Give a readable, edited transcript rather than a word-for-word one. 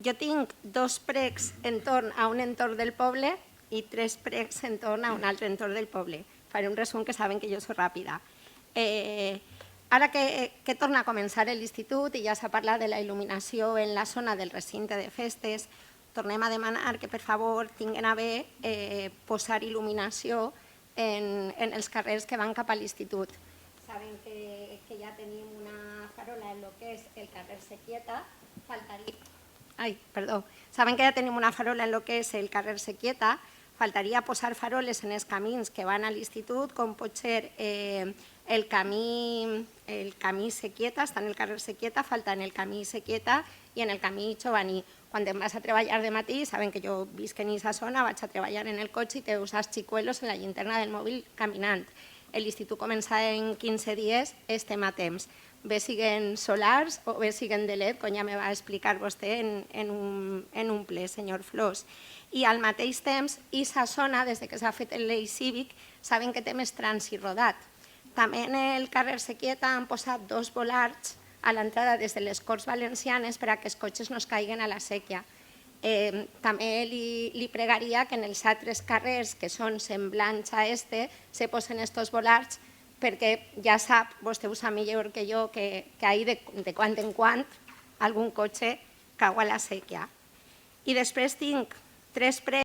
Jo tinc 2 pregs entorn a un entorn del poble i 3 pregs entorn a un altre entorn del poble. Faré un resum, que saben que jo soc ràpida. Ara que torna a començar l'institut i ja s'ha parlat de la il·luminació en la zona del recinte de festes, tornem a demanar que, per favor, tinguin a bé posar il·luminació en els carrers que van cap a l'institut. Saben que ja tenim una farola en el que és el carrer Sequieta, Saben que ja tenim una farola en el que és el carrer Sequieta, faltaria posar faroles en els camins que van a l'institut, com pot ser el camí Sequieta, està en el carrer Sequieta, falta en el camí Sequieta i en el camí Jovaní. Quan em vas a treballar de matí, saben que jo visc en aquesta zona, vaig a treballar en el cotxe i te usas xicuelos en la llinterna del mòbil caminant. L'institut comença en 15 dies, estem a temps. Bé siguen solars o bé siguen de LED, com ja me va explicar vostè en un ple, senyor Flors. I al mateix temps, aquesta zona, des que s'ha fet l'eix cívic, saben que té més trànsit rodat. També en el carrer Sequieta han posat 2 volards a l'entrada des de les Corts Valencianes per a que els cotxes no es caiguen a la sèquia. També li pregaria que en els altres carrers que són semblants a este se posen estos volards, perquè ja sap, vostè ho sap millor que jo, que ahir de quan en quan algun cotxe cau a la sèquia. I després tinc 3 pregs